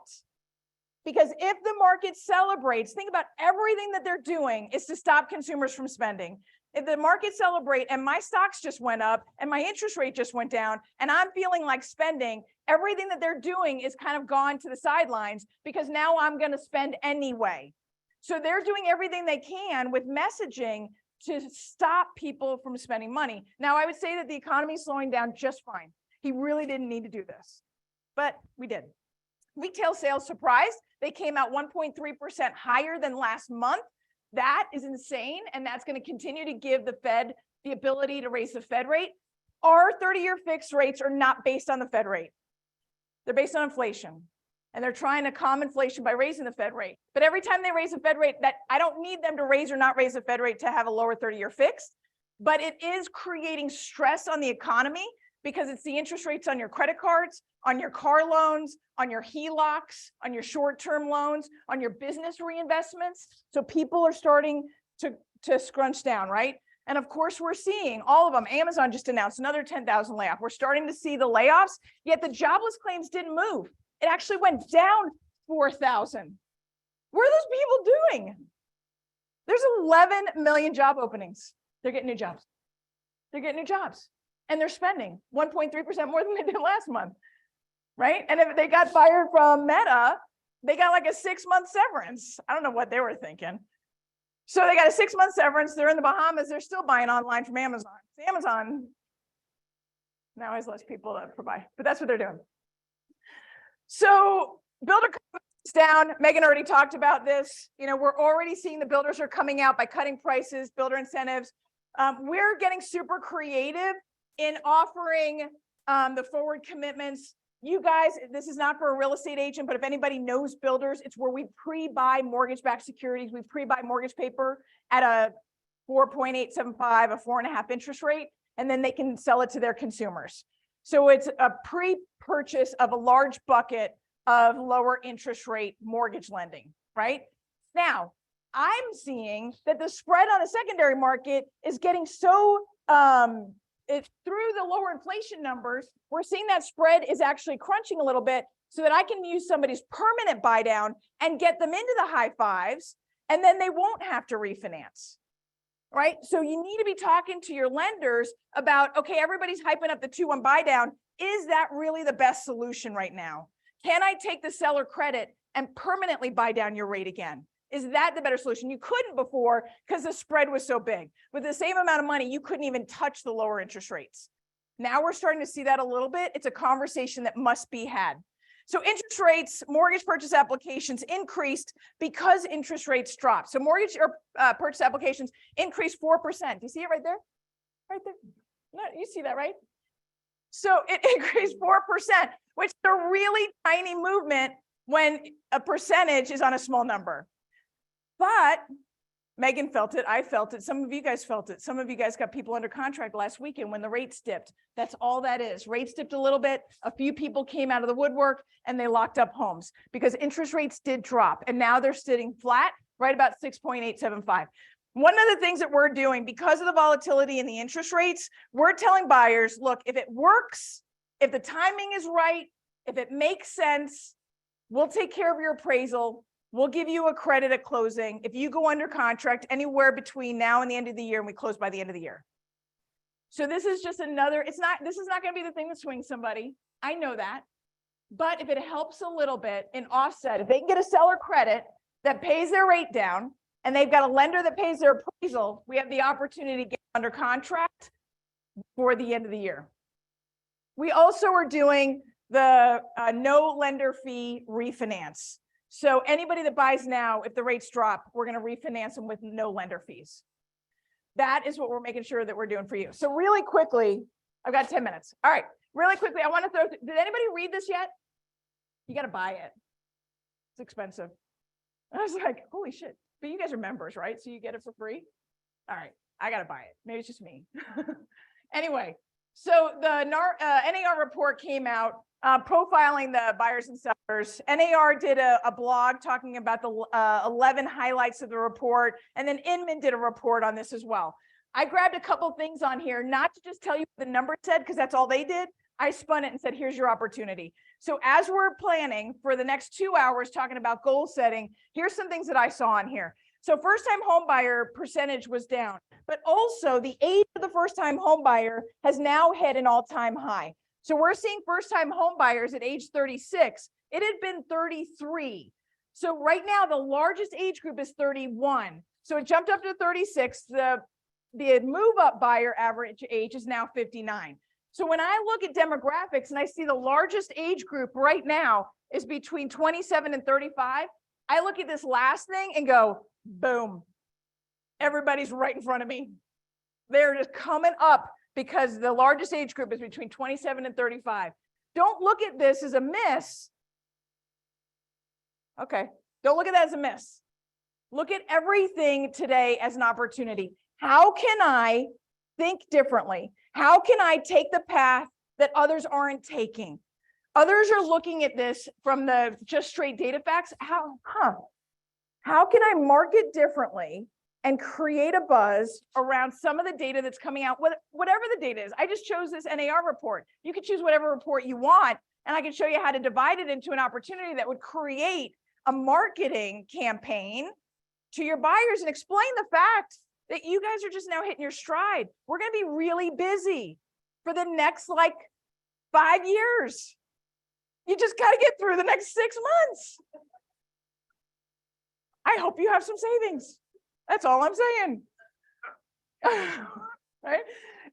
Because if the market celebrates, think about everything that they're doing is to stop consumers from spending. If the market celebrate and my stocks just went up and my interest rate just went down and I'm feeling like spending, everything that they're doing is kind of gone to the sidelines because now I'm going to spend anyway. So they're doing everything they can with messaging to stop people from spending money. Now, I would say that the economy is slowing down just fine. He really didn't need to do this, but we did. Retail sales surprised. They came out 1.3% higher than last month. That is insane. And that's going to continue to give the Fed the ability to raise the Fed rate. Our 30-year fixed rates are not based on the Fed rate. They're based on inflation. And they're trying to calm inflation by raising the Fed rate. But every time they raise the Fed rate, that I don't need them to raise or not raise the Fed rate to have a lower 30-year fixed. But it is creating stress on the economy because it's the interest rates on your credit cards, on your car loans, on your HELOCs, on your short-term loans, on your business reinvestments. So people are starting to scrunch down, right? And of course, we're seeing all of them. Amazon just announced another 10,000 layoff. We're starting to see the layoffs, yet the jobless claims didn't move. It actually went down 4,000. What are those people doing? There's 11 million job openings. They're getting new jobs. They're getting new jobs. And they're spending 1.3% more than they did last month, right? And if they got fired from Meta, they got like a 6-month severance. I don't know what they were thinking. So they got a 6-month severance. They're in the Bahamas. They're still buying online from Amazon. Amazon now has less people to provide, but that's what they're doing. So builder confidence down. Megan already talked about this. You know, we're already seeing the builders are coming out by cutting prices, builder incentives. We're getting super creative in offering the forward commitments. You guys, this is not for a real estate agent, but if anybody knows builders, it's where we pre-buy mortgage-backed securities. We pre-buy mortgage paper at a 4.875, a 4.5 interest rate, and then they can sell it to their consumers. So it's a pre-purchase of a large bucket of lower interest rate mortgage lending, right? Now, I'm seeing that the spread on the secondary market is getting so, it's through the lower inflation numbers, we're seeing that spread is actually crunching a little bit so that I can use somebody's permanent buy down and get them into the high 5s, and then they won't have to refinance, right? So you need to be talking to your lenders about, okay, everybody's hyping up the 2-1 buy down. Is that really the best solution right now? Can I take the seller credit and permanently buy down your rate again? Is that the better solution? You couldn't before because the spread was so big. With the same amount of money, you couldn't even touch the lower interest rates. Now we're starting to see that a little bit. It's a conversation that must be had. So interest rates, mortgage purchase applications increased because interest rates dropped. So mortgage or purchase applications increased 4%. Do you see it right there? Right there. No, you see that, right? So it increased 4%, which is a really tiny movement when a percentage is on a small number. But Megan felt it, I felt it, some of you guys felt it. Some of you guys got people under contract last weekend when the rates dipped. That's all that is. Rates dipped a little bit. A few people came out of the woodwork and they locked up homes because interest rates did drop. And now they're sitting flat, right about 6.875. One of the things that we're doing because of the volatility in the interest rates, we're telling buyers, look, if it works, if the timing is right, if it makes sense, we'll take care of your appraisal. We'll give you a credit at closing if you go under contract anywhere between now and the end of the year, and we close by the end of the year. So this is just another, this is not going to be the thing that swings somebody. I know that. But if it helps a little bit in offset, if they can get a seller credit that pays their rate down and they've got a lender that pays their appraisal, we have the opportunity to get under contract before the end of the year. We also are doing the no lender fee refinance. So anybody that buys now, if the rates drop, we're going to refinance them with no lender fees. That is what we're making sure that we're doing for you. So really quickly, I've got 10 minutes. All right, really quickly, I want to throw, did anybody read this yet? You got to buy it. It's expensive. I was like, holy shit. But you guys are members, right? So you get it for free? All right, I got to buy it. Maybe it's just me. Anyway, so the NAR report came out profiling the buyers and sellers. NAR did a blog talking about the 11 highlights of the report, and then Inman did a report on this as well. I grabbed a couple things on here, not to just tell you what the number said, because that's all they did. I spun it and said, here's your opportunity. So as we're planning for the next 2 hours talking about goal setting, here's some things that I saw on here. So first-time home buyer percentage was down, but also the age of the first-time home buyer has now hit an all-time high. So we're seeing first-time home buyers at age 36. It had been 33. So right now, the largest age group is 31. So it jumped up to 36. The move-up buyer average age is now 59. So when I look at demographics and I see the largest age group right now is between 27 and 35, I look at this last thing and go, boom, everybody's right in front of me. They're just coming up because the largest age group is between 27 and 35. Don't look at this as a miss. Okay, don't look at that as a miss. Look at everything today as an opportunity. How can I think differently? How can I take the path that others aren't taking? Others are looking at this from the just straight data facts. How can I market differently and create a buzz around some of the data that's coming out, whatever the data is? I just chose this NAR report. You can choose whatever report you want, and I can show you how to divide it into an opportunity that would create a marketing campaign to your buyers and explain the fact that you guys are just now hitting your stride. We're going to be really busy for the next 5 years. You just got to get through the next 6 months. I hope you have some savings. That's all I'm saying. Right?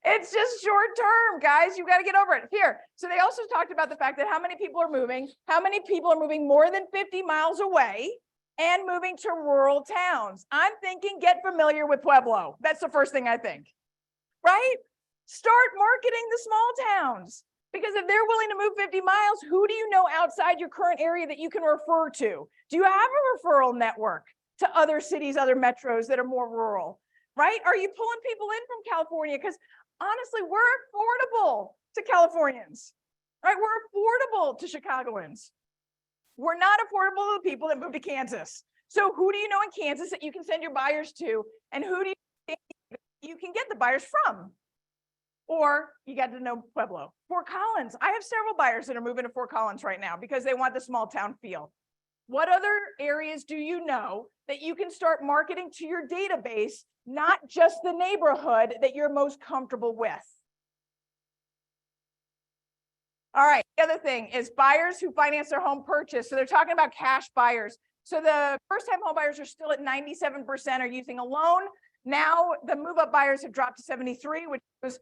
It's just short term, guys. You got to get over it. Here. So they also talked about the fact that how many people are moving more than 50 miles away and moving to rural towns. I'm thinking get familiar with Pueblo. That's the first thing I think, right? Start marketing the small towns, because if they're willing to move 50 miles, who do you know outside your current area that you can refer to? Do you have a referral network to other cities, other metros that are more rural, right? Are you pulling people in from California? Because honestly, we're affordable to Californians, right? We're affordable to Chicagoans. We're not affordable to the people that move to Kansas. So who do you know in Kansas that you can send your buyers to? And who do you think you can get the buyers from? Or you got to know Pueblo. Fort Collins. I have several buyers that are moving to Fort Collins right now because they want the small town feel. What other areas do you know that you can start marketing to your database, not just the neighborhood that you're most comfortable with? All right, the other thing is buyers who finance their home purchase. So they're talking about cash buyers. So the first-time home buyers are still at 97% are using a loan. Now the move-up buyers have dropped to 73, which was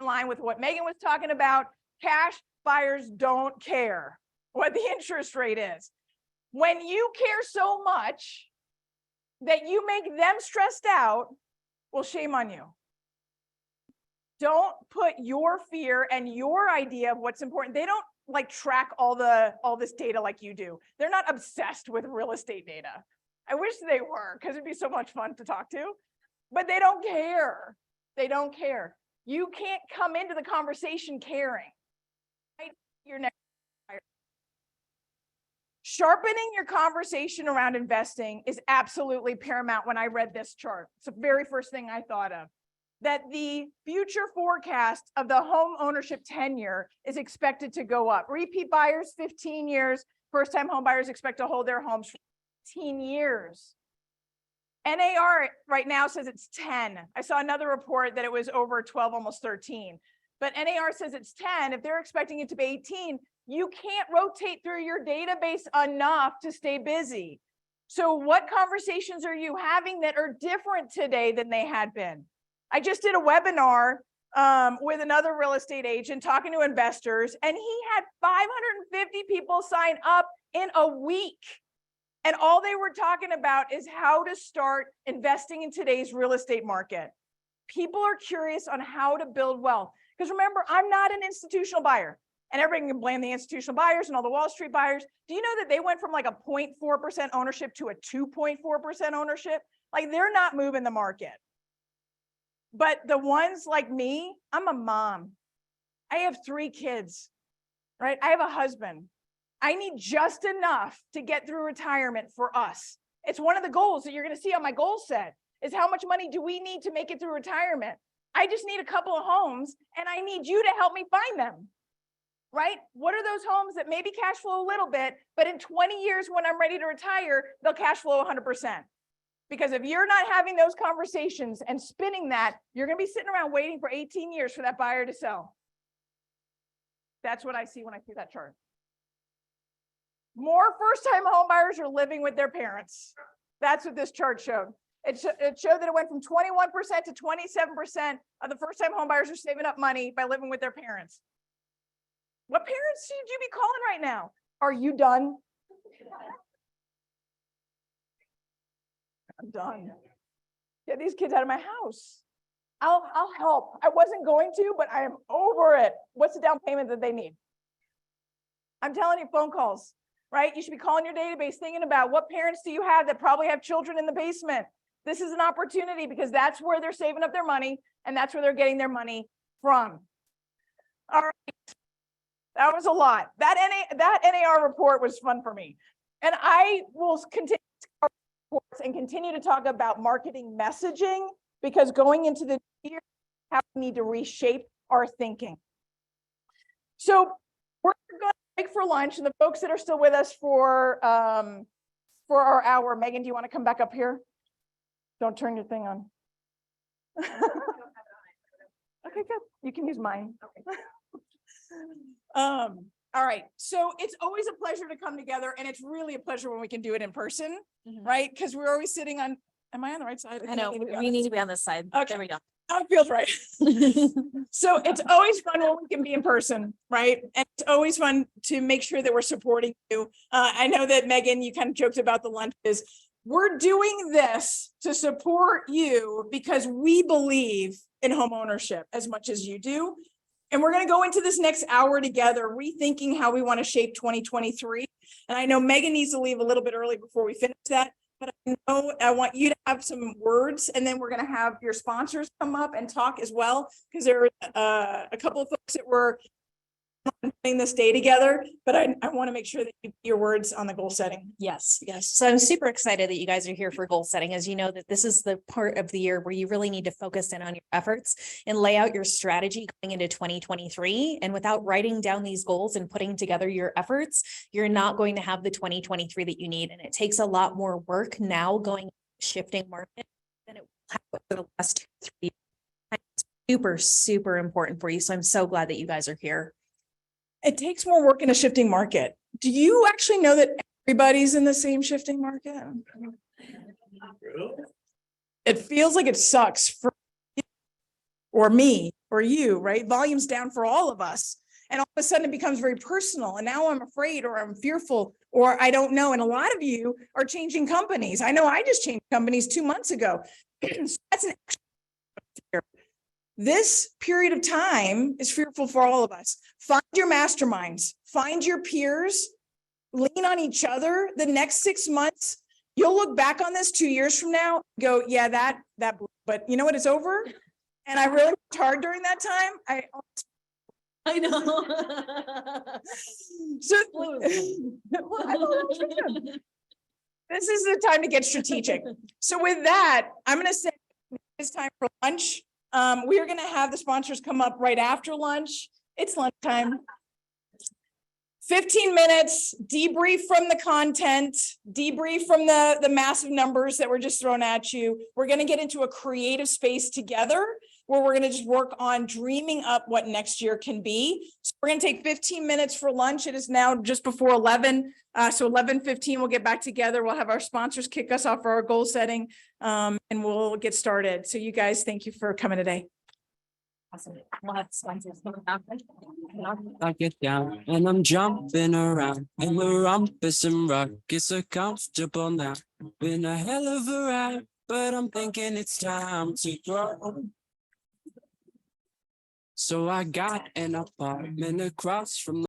in line with what Megan was talking about. Cash buyers don't care what the interest rate is. When you care so much that you make them stressed out, well, shame on you. Don't put your fear and your idea of what's important. They don't like track all this data like you do. They're not obsessed with real estate data. I wish they were, because it'd be so much fun to talk to, but they don't care. They don't care. You can't come into the conversation caring. Right? Your next sharpening your conversation around investing is absolutely paramount. When I read this chart, it's the very first thing I thought of. That the future forecast of the home ownership tenure is expected to go up. Repeat buyers, 15 years. First-time home buyers expect to hold their homes for 15 years. NAR right now says it's 10. I saw another report that it was over 12, almost 13. But NAR says it's 10. If they're expecting it to be 18, you can't rotate through your database enough to stay busy. So what conversations are you having that are different today than they had been? I just did a webinar with another real estate agent talking to investors, and he had 550 people sign up in a week. And all they were talking about is how to start investing in today's real estate market. People are curious on how to build wealth. Because remember, I'm not an institutional buyer. And everybody can blame the institutional buyers and all the Wall Street buyers. Do you know that they went from like a 0.4% ownership to a 2.4% ownership? Like, they're not moving the market. But the ones like me, I'm a mom. I have 3 kids, right? I have a husband. I need just enough to get through retirement for us. It's one of the goals that you're going to see on my goal set is how much money do we need to make it through retirement? I just need a couple of homes, and I need you to help me find them, right? What are those homes that maybe cash flow a little bit, but in 20 years when I'm ready to retire, they'll cash flow 100%. Because if you're not having those conversations and spinning that, you're going to be sitting around waiting for 18 years for that buyer to sell. That's what I see when I see that chart. More first-time home buyers are living with their parents. That's what this chart showed. It showed that it went from 21% to 27% of the first-time home buyers are saving up money by living with their parents. What parents should you be calling right now? Are you done? I'm done. Get these kids out of my house. I'll help. I wasn't going to, but I am over it. What's the down payment that they need? I'm telling you, phone calls, right? You should be calling your database, thinking about what parents do you have that probably have children in the basement. This is an opportunity because that's where they're saving up their money and that's where they're getting their money from. All right. That was a lot. That NAR report was fun for me. And I will continue and continue to talk about marketing messaging, because going into the year, we need to reshape our thinking. So we're going to break for lunch, and the folks that are still with us for our hour, Megan, do you want to come back up here? Don't turn your thing on. Okay, good. You can use mine. Okay. All right. So it's always a pleasure to come together, and it's really a pleasure when we can do it in person, right? Because we're always sitting on, am I on the right side? I know, we need to be on this side. Okay. There we go. Oh, it feels right. So it's always fun when we can be in person, right? And it's always fun to make sure that we're supporting you. I know that Megan, you kind of joked about the lunches. We're doing this to support you because we believe in home ownership as much as you do. And we're going to go into this next hour together, rethinking how we want to shape 2023. And I know Megan needs to leave a little bit early before we finish that, but I know I want you to have some words, and then we're going to have your sponsors come up and talk as well, because there are a couple of folks that were putting this day together, but I want to make sure that you put your words on the goal setting. Yes. So I'm super excited that you guys are here for goal setting. As you know, that this is the part of the year where you really need to focus in on your efforts and lay out your strategy going into 2023. And without writing down these goals and putting together your efforts, you're not going to have the 2023 that you need. And it takes a lot more work now going shifting market than it will have over the last 2 or 3 years. It's super, super important for you. So I'm so glad that you guys are here. it takes more work in a shifting market. Do you actually know that everybody's in the same shifting market? It feels like it sucks for you, or me, or you, right? Volume's down for all of us. And all of a sudden it becomes very personal. And now I'm afraid, or I'm fearful, or I don't know. And a lot of you are changing companies. I know I just changed companies 2 months ago. So that's an fear. This period of time is fearful for all of us. Find your masterminds, find your peers, lean on each other. The next 6 months, you'll look back on this 2 years from now, go, yeah, that, but you know what? It's over. And I really worked hard during that time. I know. So this is the time to get strategic. So with that, I'm going to say it's time for lunch. We are going to have the sponsors come up right after lunch. It's lunchtime. 15 minutes, debrief from the content, debrief from the massive numbers that were just thrown at you. We're going to get into a creative space together where we're going to just work on dreaming up what next year can be. So we're going to take 15 minutes for lunch. It is now just before 11. So 11:15, we'll get back together. We'll have our sponsors kick us off for our goal setting, and we'll get started. So you guys, thank you for coming today. Awesome. We'll have sponsors coming up. I get down and I'm jumping around and the rumpus and rock is so comfortable now. Been a hell of a ride, but I'm thinking it's time to grow. So I got an apartment across from